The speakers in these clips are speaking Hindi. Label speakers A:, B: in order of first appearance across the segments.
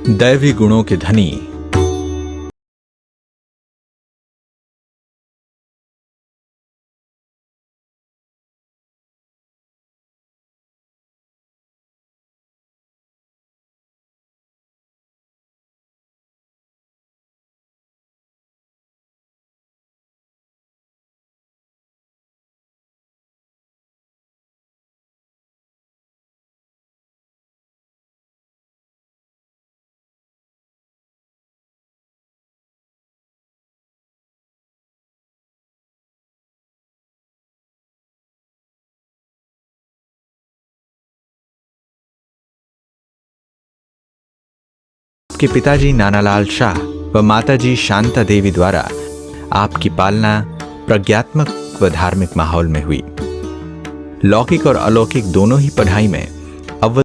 A: दैवी गुणों के धनी। आपके पिताजी नानालाल शाह व माताजी शांता देवी द्वारा आपकी पालना प्रज्ञात्मक व धार्मिक माहौल में हुई। लौकिक और अलौकिक दोनों ही पढ़ाई में अव्वल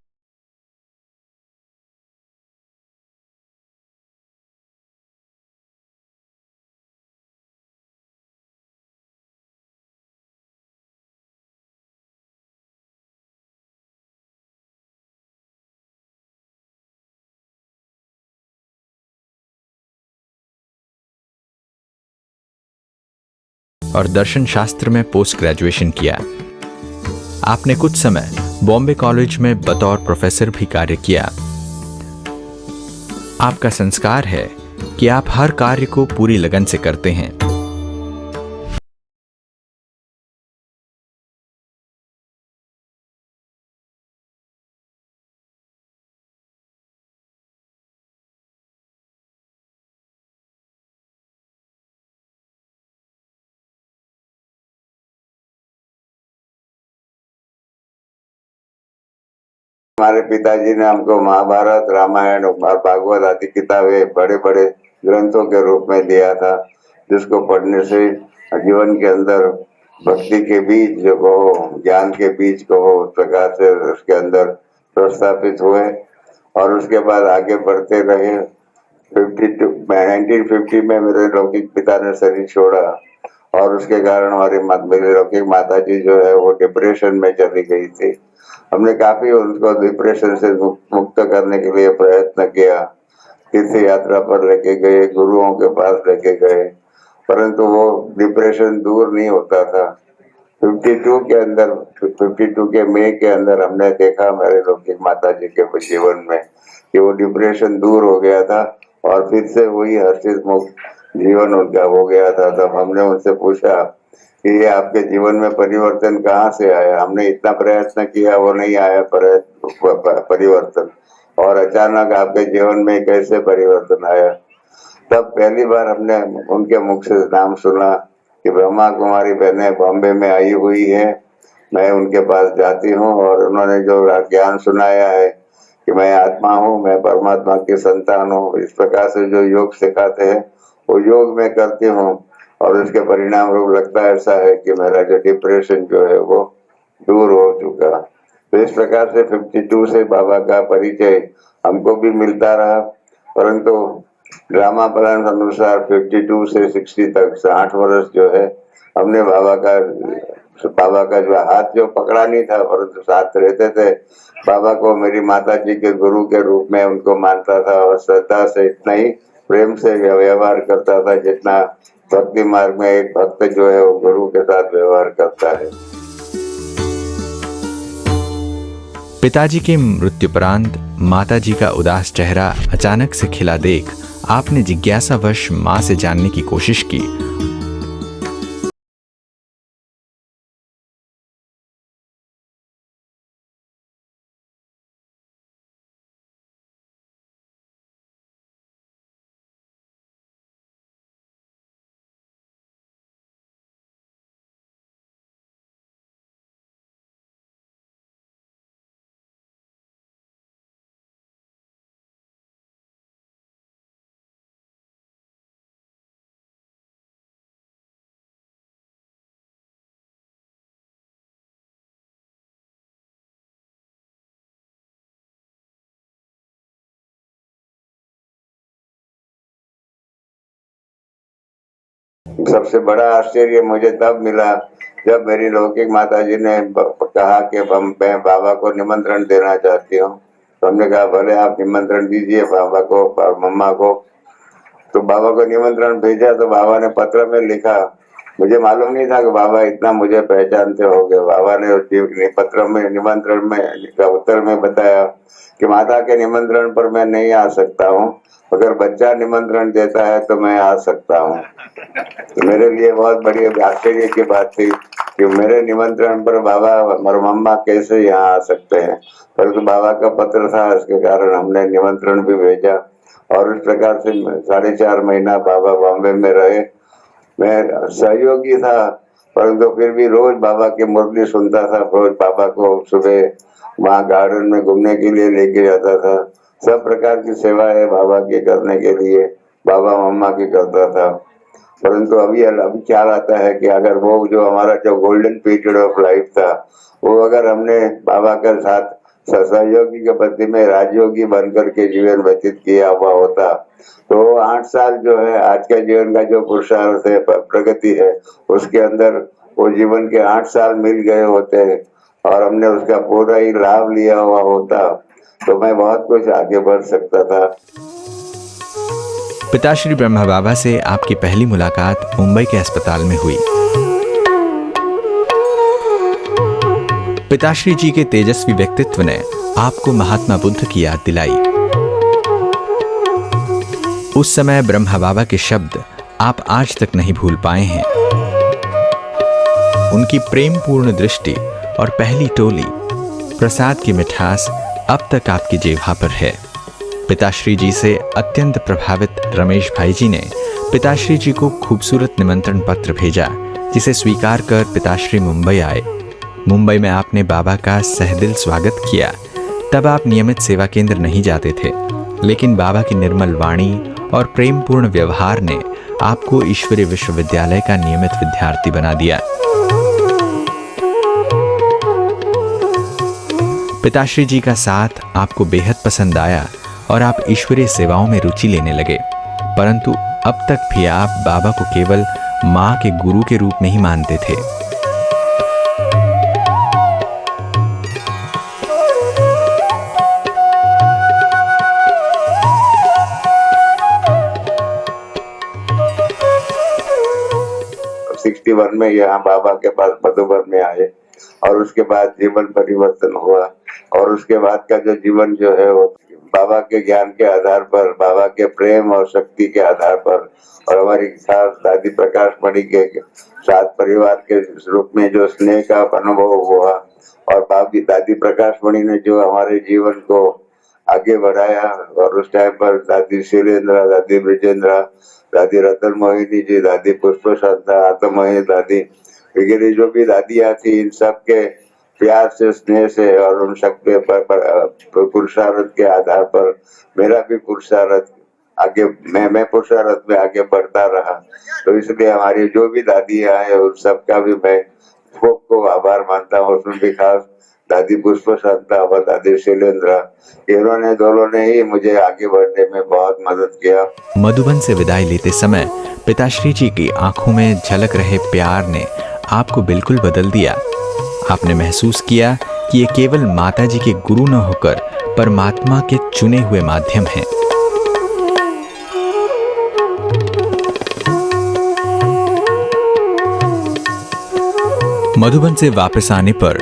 A: और दर्शन शास्त्र में पोस्ट ग्रेजुएशन किया। आपने कुछ समय बॉम्बे कॉलेज में बतौर प्रोफेसर भी कार्य किया। आपका संस्कार है कि आप हर कार्य को पूरी लगन से करते हैं।
B: हमारे पिताजी ने हमको महाभारत, रामायण और भागवत आदि किताबें बड़े बड़े ग्रंथों के रूप में दिया था, जिसको पढ़ने से जीवन के अंदर भक्ति के बीज जो कहो, ज्ञान के बीज कहो, उस प्रकार से उसके अंदर प्रस्थापित हुए और उसके बाद आगे बढ़ते रहे। 1950 में मेरे लौकिक पिता ने शरीर छोड़ा और उसके कारण मेरी लौकिक माता जी जो है वो डिप्रेशन में चली गई थी। हमने काफी उनको डिप्रेशन से मुक्त करने के लिए प्रयत्न किया, तीर्थ यात्रा पर लेके गए, गुरुओं के पास लेके गए, परंतु वो डिप्रेशन दूर नहीं होता था। 52 के मई के अंदर हमने देखा मेरे लौकिक माता जी के जीवन में कि वो डिप्रेशन दूर हो गया था और फिर से वही हर्षित मुक्त जीवन उनका हो गया था। तब हमने उनसे पूछा कि ये आपके जीवन में परिवर्तन कहाँ से आया? हमने इतना प्रयत्न किया, वो नहीं आया परिवर्तन, और अचानक आपके जीवन में कैसे परिवर्तन आया? तब पहली बार हमने उनके मुख से नाम सुना कि ब्रह्मा कुमारी बहनें बॉम्बे में आई हुई है, मैं उनके पास जाती हूँ और उन्होंने जो ज्ञान सुनाया है कि मैं आत्मा हूँ, मैं परमात्मा की संतान हूँ, इस प्रकार से जो योग सिखाते हैं वो योग में करती हूँ और उसके परिणाम रूप लगता ऐसा है कि मेरा जो डिप्रेशन जो है वो दूर हो चुका। तो इस प्रकार से 52 से बाबा का परिचय हमको भी मिलता रहा, परंतु ड्रामा प्लान अनुसार 52 से 60 तक 60 वर्ष जो है हमने बाबा का जो हाथ जो पकड़ा नहीं था, परंतु साथ रहते थे। बाबा को मेरी माता जी के गुरु के रूप में उनको मानता था और श्रद्धा से इतना ही प्रेम से व्यवहार करता था जितना भक्ति मार्ग में एक भक्त जो है वो गुरु के साथ व्यवहार करता है।
A: पिताजी के मृत्युपरांत माताजी का उदास चेहरा अचानक से खिला देख आपने जिज्ञासावश मां से जानने की कोशिश की।
B: सबसे बड़ा आश्चर्य मुझे तब मिला जब मेरी लौकिक माता जी ने कहा कि मैं बाबा को निमंत्रण देना चाहती हूँ। तो हमने कहा भले आप निमंत्रण दीजिए बाबा को और मम्मा को। तो बाबा को निमंत्रण भेजा तो बाबा ने पत्र में लिखा, मुझे मालूम नहीं था कि बाबा इतना मुझे पहचानते होंगे। बाबा ने पत्र में निमंत्रण में का उत्तर में बताया कि माता के निमंत्रण पर मैं नहीं आ सकता हूँ, अगर बच्चा निमंत्रण देता है तो मैं आ सकता हूँ। तो मेरे लिए बहुत बड़ी आश्चर्य की बात थी कि मेरे निमंत्रण पर बाबा और मम्मा कैसे यहाँ आ सकते हैं, परंतु बाबा का पत्र था, इसके कारण हमने निमंत्रण भी भेजा और इस प्रकार से 4.5 महीना बाबा बॉम्बे में रहे। मैं सहयोगी था, परंतु फिर भी रोज बाबा की मुरली सुनता था, रोज बाबा को सुबह वहाँ गार्डन में घूमने के लिए लेके जाता था, सब प्रकार की सेवाएं बाबा की करने के लिए बाबा मम्मा की करता था। परंतु अभी ख्याल आता है कि अगर वो जो हमारा जो गोल्डन पीरियड ऑफ लाइफ था, वो अगर हमने बाबा के साथ सहयोगी के पति में राजयोगी बनकर के जीवन व्यतीत किया हुआ होता तो 8 साल जो है आज के जीवन का जो पुरुषार्थ है, प्रगति है, उसके अंदर वो जीवन के 8 साल मिल गए होते हैं और हमने उसका पूरा ही लाभ लिया हुआ होता तो मैं बहुत कुछ आगे बढ़ सकता था।
A: पिताश्री ब्रह्मा बाबा से आपकी पहली मुलाकात मुंबई के अस्पताल में हुई। पिताश्री जी के तेजस्वी व्यक्तित्व ने आपको महात्मा बुद्ध की याद दिलाई। उस समय ब्रह्मा बाबा के शब्द आप आज तक नहीं भूल पाए हैं। उनकी प्रेमपूर्ण दृष्टि और पहली टोली, प्रसाद की मिठास अब तक आपकी जिह्वा पर है। पिताश्री जी से अत्यंत प्रभावित रमेश भाई जी ने पिताश्री जी को खूबसूरत निमंत्रण पत्र भेजा, जिसे स्वीकार कर पिताश्री मुंबई आए। मुंबई में आपने बाबा का सहदिल स्वागत किया। तब आप नियमित सेवा केंद्र नहीं जाते थे, लेकिन बाबा की निर्मल वाणी और प्रेमपूर्ण व्यवहार ने आपको ईश्वरीय विश्वविद्यालय का नियमित विद्यार्थी बना दिया। पिताश्री जी का साथ आपको बेहद पसंद आया और आप ईश्वरीय सेवाओं में रुचि लेने लगे, परंतु अब तक भी आप बाबा को केवल माँ के गुरु के रूप में ही मानते थे।
B: में यहाँ बाबा के पास मधुबन में आए और उसके बाद जीवन परिवर्तन हुआ और उसके बाद का जो जीवन जो है वो बाबा के ज्ञान के आधार पर, बाबा के प्रेम और शक्ति के आधार पर और हमारी सास दादी प्रकाश मणि के साथ परिवार के रूप में जो स्नेह का अनुभव हुआ और बाबी दादी प्रकाश मणि ने जो हमारे जीवन को आगे बढ़ाया और उस टाइम पर दादी शैलेंद्रा, दादी ब्रिजेंद्रा, दादी रतन मोहिनी जी, दादी पुष्प शांता, आत्मोही दादी वगैरह जो भी दादियाँ थी, इन सब के प्यार से, स्नेह से और उन सब के पुरुषार्थ के आधार पर मेरा भी पुरुषार्थ आगे मैं पुरुषार्थ में आगे बढ़ता रहा। तो इसलिए हमारी जो भी दादियाँ हैं उन सब का भी मैं को आभार मानता हूँ। उसमें भी खास दादी पुष्प शांता और दादी शैलेंद्रा, इन्होंने दोनों ने ही मुझे आगे बढ़ने में बहुत मदद किया।
A: मधुबन से विदाई लेते समय पिताश्री जी की आंखों में झलक रहे प्यार ने आपको बिल्कुल बदल दिया। आपने महसूस किया कि ये केवल माता जी के गुरु न होकर परमात्मा के चुने हुए माध्यम हैं। मधुबन से वापस आने पर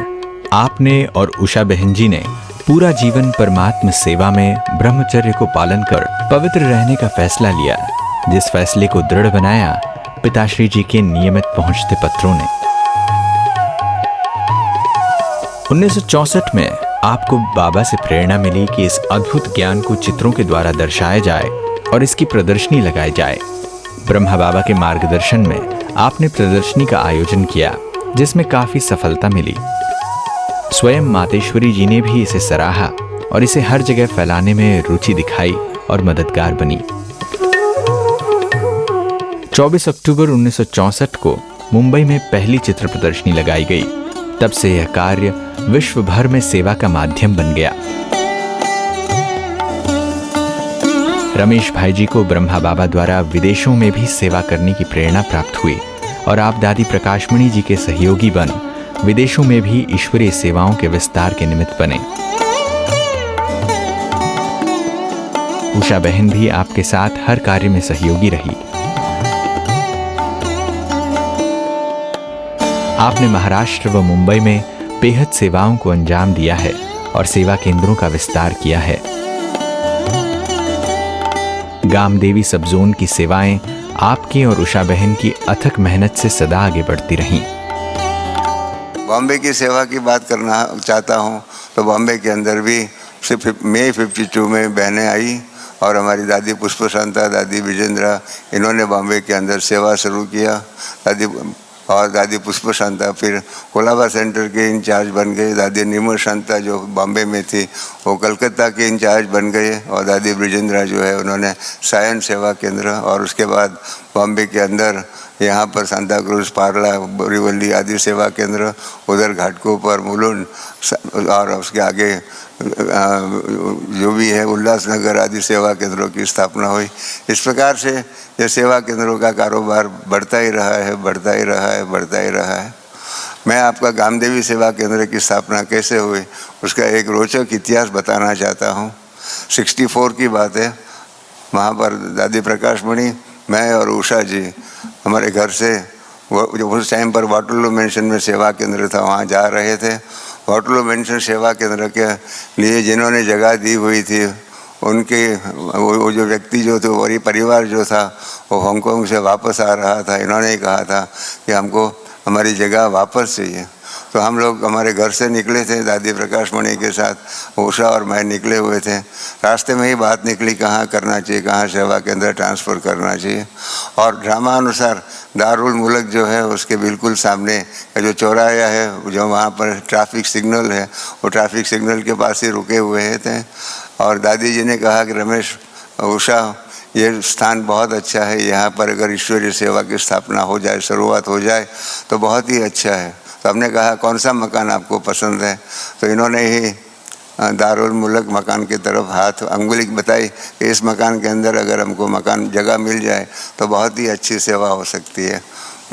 A: आपने और उषा बहन जी ने पूरा जीवन परमात्मा सेवा में ब्रह्मचर्य को पालन कर पवित्र रहने का फैसला लिया, जिस फैसले को दृढ़ बनाया पिताश्री जी के नियमित पहुंचते पत्रों ने। 1964 में आपको बाबा से प्रेरणा मिली कि इस अद्भुत ज्ञान को चित्रों के द्वारा दर्शाया जाए और इसकी प्रदर्शनी लगाई जाए। ब्रह्मा बाबा के मार्गदर्शन में आपने प्रदर्शनी का आयोजन किया, जिसमें काफी सफलता मिली। स्वयं मातेश्वरी जी ने भी इसे सराहा और इसे हर जगह फैलाने में रुचि दिखाई और मददगार बनी। 24 अक्टूबर 1964 को मुंबई में पहली चित्र प्रदर्शनी लगाई गई। तब से यह कार्य विश्व भर में सेवा का माध्यम बन गया। रमेश भाई जी को ब्रह्मा बाबा द्वारा विदेशों में भी सेवा करने की प्रेरणा प्राप्त हुई और आप दादी प्रकाशमणि जी के सहयोगी बन विदेशों में भी ईश्वरीय सेवाओं के विस्तार के निमित्त बने। उषा बहन भी आपके साथ हर कार्य में सहयोगी रही। आपने महाराष्ट्र व मुंबई में बेहद सेवाओं को अंजाम दिया है और सेवा केंद्रों का विस्तार किया है। गामदेवी सब जोन की सेवाएं आपकी और उषा बहन की अथक मेहनत से सदा आगे बढ़ती रहीं।
B: बॉम्बे की सेवा की बात करना चाहता हूँ तो बॉम्बे के अंदर भी सिर्फ मई 52 में बहनें आई और हमारी दादी पुष्प शांता, दादी विजेंद्रा, इन्होंने बॉम्बे के अंदर सेवा शुरू किया। दादी पुष्प शांता फिर कोलाबा सेंटर के इंचार्ज बन गए। दादी निर्मल शांता जो बॉम्बे में थी वो कलकत्ता के इंचार्ज बन गए और दादी ब्रिजेंद्रा जो है उन्होंने सायन सेवा केंद्र और उसके बाद बॉम्बे के अंदर यहाँ पर सांता क्रूज, पार्ला, बोरीवली आदि सेवा केंद्र, उधर घाटकोपर, मुलुंड और उसके आगे जो भी है उल्लासनगर आदि सेवा केंद्रों की स्थापना हुई। इस प्रकार से ये सेवा केंद्रों का कारोबार बढ़ता ही रहा है, बढ़ता ही रहा है, बढ़ता ही रहा है। मैं आपका गामदेवी सेवा केंद्र की स्थापना कैसे हुई उसका एक रोचक इतिहास बताना चाहता हूँ। 64 की बात है। वहाँ पर दादी प्रकाशमणि, मैं और उषा जी हमारे घर से उस टाइम पर वाटरलू मेंशन में सेवा केंद्र था, वहाँ जा रहे थे। वाटरलू मेंशन सेवा केंद्र के लिए जिन्होंने जगह दी हुई थी उनके वो जो व्यक्ति जो थे, वही परिवार जो था वो हांगकांग से वापस आ रहा था। इन्होंने कहा था कि हमको हमारी जगह वापस चाहिए। तो हम लोग हमारे घर से निकले थे दादी प्रकाशमणि के साथ, उषा और मैं निकले हुए थे। रास्ते में ही बात निकली कहाँ करना चाहिए, कहाँ सेवा केंद्र ट्रांसफ़र करना चाहिए। और ड्रामा अनुसार दारुल मुल्क जो है उसके बिल्कुल सामने का जो चौराहा है, जो वहाँ पर ट्रैफिक सिग्नल है, वो ट्रैफिक सिग्नल के पास ही रुके हुए थे। और दादी जी ने कहा कि रमेश, उषा, ये स्थान बहुत अच्छा है, यहाँ पर अगर ईश्वरीय सेवा की स्थापना हो जाए, शुरुआत हो जाए तो बहुत ही अच्छा है। तो हमने कहा कौन सा मकान आपको पसंद है? तो इन्होंने ही दारुल मुल्क मकान की तरफ हाथ अंगुली बताई कि इस मकान के अंदर अगर हमको मकान जगह मिल जाए तो बहुत ही अच्छी सेवा हो सकती है।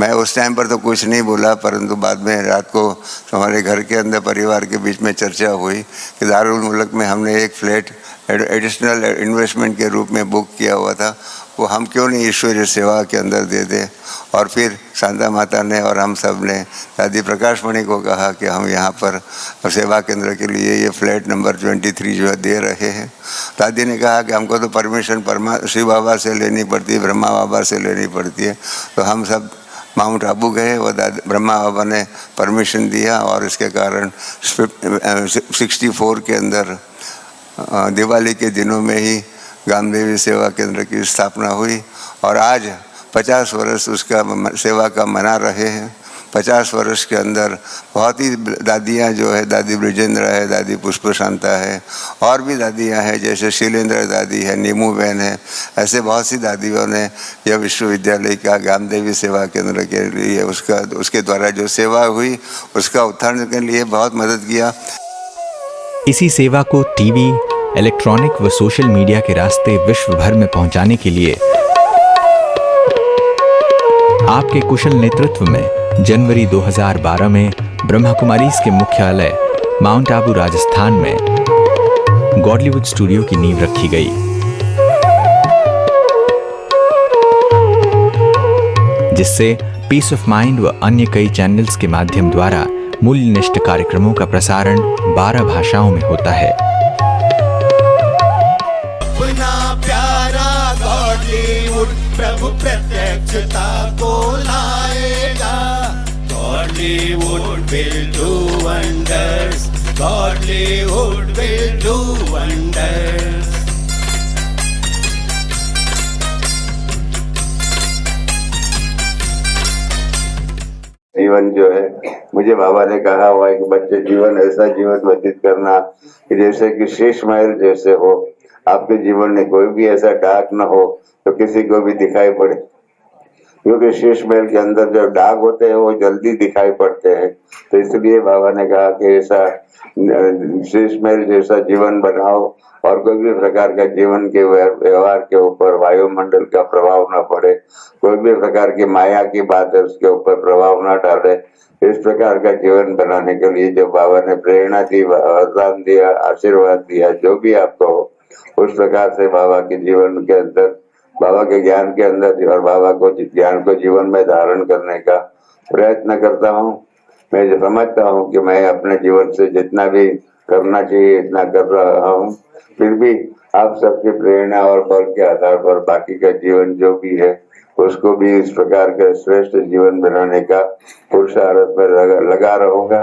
B: मैं उस टाइम पर तो कुछ नहीं बोला, परंतु बाद में रात को हमारे घर के अंदर परिवार के बीच में चर्चा हुई कि दारुल मुल्क में हमने एक फ्लैट एडिशनल इन्वेस्टमेंट के रूप में बुक किया हुआ था, वो हम क्यों नहीं ईश्वरीय सेवा के अंदर दे दें। और फिर शांता माता ने और हम सब ने दादी प्रकाशमणि को कहा कि हम यहाँ पर सेवा केंद्र के लिए ये फ्लैट नंबर 23 जो है दे रहे हैं। दादी ने कहा कि हमको तो परमिशन शिव बाबा से लेनी पड़ती है, ब्रह्मा बाबा से लेनी पड़ती है। तो हम सब माउंट आबू गए, वो ब्रह्मा बाबा ने परमिशन दिया और इसके कारण 64 के अंदर दिवाली के दिनों में ही गामदेवी सेवा केंद्र की स्थापना हुई और आज 50 वर्ष उसका सेवा का मना रहे हैं। 50 वर्ष के अंदर बहुत ही दादियाँ जो है, दादी ब्रिजेंद्रा है, दादी पुष्प शांता है, और भी दादियाँ हैं जैसे शैलेंद्र दादी है, नीमू बहन है, ऐसे बहुत सी दादियों ने यह विश्वविद्यालय का गामदेवी सेवा केंद्र के लिए उसके द्वारा जो सेवा हुई उसका उत्थान के लिए बहुत मदद किया।
A: इसी सेवा को टीवी, इलेक्ट्रॉनिक व सोशल मीडिया के रास्ते विश्व भर में पहुंचाने के लिए आपके कुशल नेतृत्व में जनवरी 2012 में ब्रह्मा कुमारीज के मुख्यालय माउंट आबू राजस्थान में गॉडलीवुड स्टूडियो की नींव रखी गई, जिससे पीस ऑफ माइंड व अन्य कई चैनल्स के माध्यम द्वारा मूल्यनिष्ठ कार्यक्रमों का प्रसारण 12 भाषाओं में होता है।
C: अपना प्यारा गॉडलीवुड प्रभु प्रत्यक्षता को लाएगा। Godlywood will do wonders, Godlywood will do wonders.
B: जीवन जो है, मुझे बाबा ने कहा हुआ है कि बच्चे जीवन ऐसा जीवन व्यतीत करना कि जैसे कि शीश महल जैसे हो। आपके जीवन में कोई भी ऐसा दाग न हो तो किसी को भी दिखाई पड़े, क्योंकि शीश महल के अंदर जो दाग होते हैं वो जल्दी दिखाई पड़ते हैं। तो इसलिए बाबा ने कहा कि ऐसा शीश महल जैसा जीवन बनाओ और कोई भी प्रकार का जीवन के व्यवहार के ऊपर वायुमंडल का प्रभाव न पड़े, कोई भी प्रकार की माया की बात है उसके ऊपर प्रभाव न डाले। इस प्रकार का जीवन बनाने के लिए जो बाबा ने प्रेरणा दी, वरदान दिया, आशीर्वाद दिया, जो भी आपको हो, उस प्रकार से बाबा के जीवन के अंदर, बाबा के ज्ञान के अंदर और बाबा को ज्ञान को जीवन में धारण करने का प्रयत्न करता हूँ। मैं जो समझता हूँ कि मैं अपने जीवन से जितना भी करना चाहिए इतना कर रहा हूँ, फिर भी आप सबकी प्रेरणा और बल के आधार पर बाकी का जीवन जो भी है उसको भी इस प्रकार का श्रेष्ठ जीवन बनाने का पुरुषार्थ में लगा रहूंगा।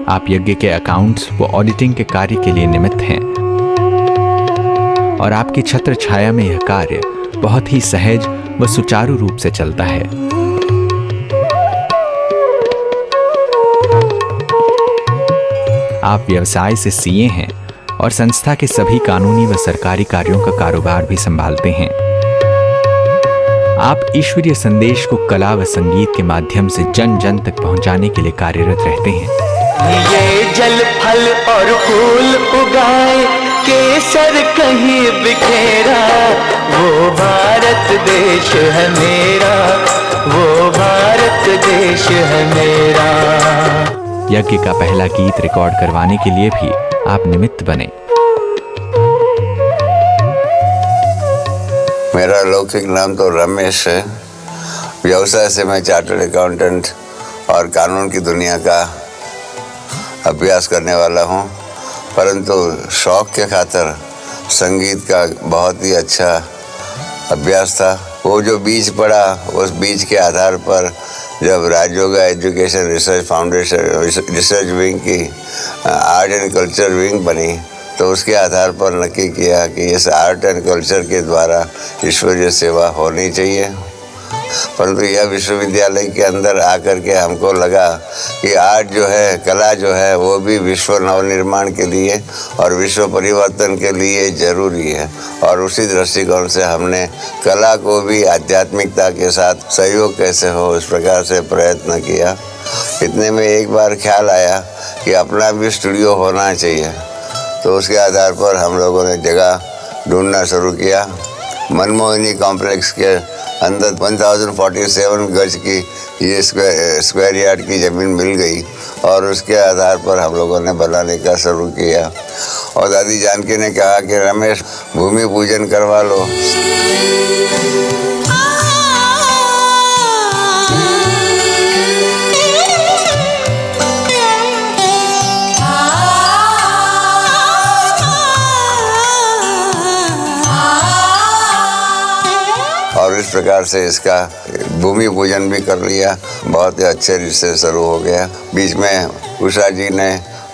A: आप यज्ञ के अकाउंट्स व ऑडिटिंग के कार्य के लिए निमित्त हैं और आपकी छत्र छाया में यह कार्य बहुत ही सहज व सुचारू रूप से चलता है। आप व्यवसाय से सीए हैं और संस्था के सभी कानूनी व सरकारी कार्यों का कारोबार भी संभालते हैं। आप ईश्वरीय संदेश को कला व संगीत के माध्यम से जन जन तक पहुंचाने के लिए कार्यरत रहते हैं।
C: ये जल फल और फूल उगाए, केसर कहीं बिखेरा, वो भारत देश है मेरा, वो भारत देश है मेरा।
A: यज्ञ का पहला गीत रिकॉर्ड करवाने के लिए भी आप निमित्त बने।
B: मेरा लौकिक नाम तो रमेश है। व्यवसाय से मैं चार्टर्ड अकाउंटेंट और कानून की दुनिया का अभ्यास करने वाला हूँ, परंतु शौक के खातिर संगीत का बहुत ही अच्छा अभ्यास था। वो जो बीज पड़ा, उस बीज के आधार पर जब Rajyoga education research foundation research wing की आर्ट एंड कल्चर विंग बनी, तो उसके आधार पर नक्की किया कि इस आर्ट एंड कल्चर के द्वारा ईश्वरीय सेवा होनी चाहिए। परंतु यह विश्वविद्यालय के अंदर आकर के हमको लगा कि आर्ट जो है, कला जो है, वो भी विश्व नवनिर्माण के लिए और विश्व परिवर्तन के लिए ज़रूरी है। और उसी दृष्टिकोण से हमने कला को भी आध्यात्मिकता के साथ सहयोग कैसे हो, इस प्रकार से प्रयत्न किया। इतने में एक बार ख्याल आया कि अपना भी स्टूडियो होना चाहिए, तो उसके आधार पर हम लोगों ने जगह ढूंढना शुरू किया। मनमोहिनी कॉम्प्लेक्स के अंदर 1047 गज की ये स्क्वायर यार्ड की ज़मीन मिल गई और उसके आधार पर हम लोगों ने बनाने का शुरू किया। और दादी जानकी ने कहा कि रमेश, भूमि पूजन करवा लो। और इस प्रकार से इसका भूमि पूजन भी कर लिया। बहुत ही अच्छे रिश्ते शुरू हो गया। बीच में उषा जी ने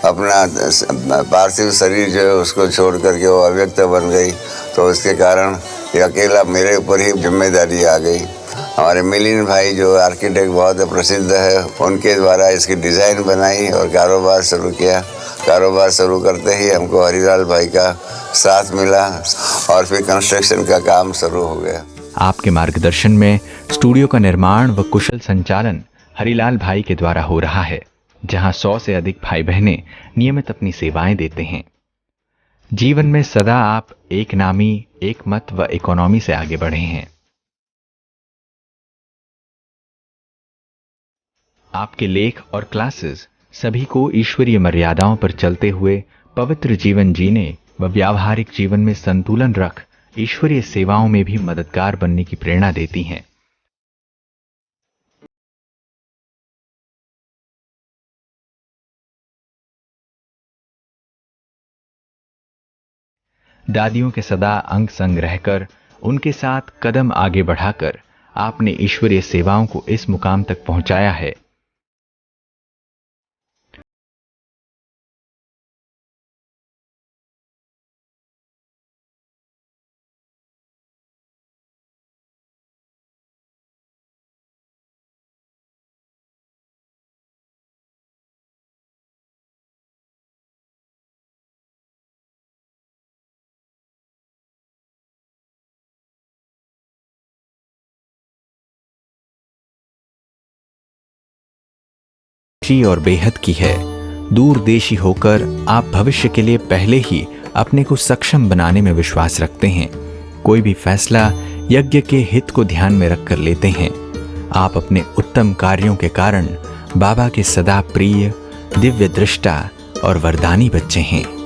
B: अपना पार्थिव शरीर जो है उसको छोड़ करके वो अव्यक्त बन गई, तो उसके कारण ये अकेला मेरे ऊपर ही जिम्मेदारी आ गई। हमारे मिलिंद भाई जो आर्किटेक्ट बहुत प्रसिद्ध है, उनके द्वारा इसकी डिज़ाइन बनाई और कारोबार शुरू किया। कारोबार शुरू करते ही हमको हरिलाल भाई का साथ मिला और फिर कंस्ट्रक्शन का काम शुरू हो गया।
A: आपके मार्गदर्शन में स्टूडियो का निर्माण व कुशल संचालन हरिलाल भाई के द्वारा हो रहा है, जहां 100 से अधिक भाई बहनें नियमित अपनी सेवाएं देते हैं। जीवन में सदा आप एक नामी, एक मत व इकोनॉमी से आगे बढ़े हैं। आपके लेख और क्लासेस सभी को ईश्वरीय मर्यादाओं पर चलते हुए पवित्र जीवन जीने व व्यावहारिक जीवन में संतुलन रख ईश्वरीय सेवाओं में भी मददगार बनने की प्रेरणा देती हैं। दादियों के सदा अंग संग रहकर उनके साथ कदम आगे बढ़ाकर आपने ईश्वरीय सेवाओं को इस मुकाम तक पहुंचाया है। और बेहद की है। दूरदेशी होकर आप भविष्य के लिए पहले ही अपने को सक्षम बनाने में विश्वास रखते हैं। कोई भी फैसला यज्ञ के हित को ध्यान में रखकर लेते हैं। आप अपने उत्तम कार्यों के कारण बाबा के सदा प्रिय, दिव्य दृष्टा और वरदानी बच्चे हैं।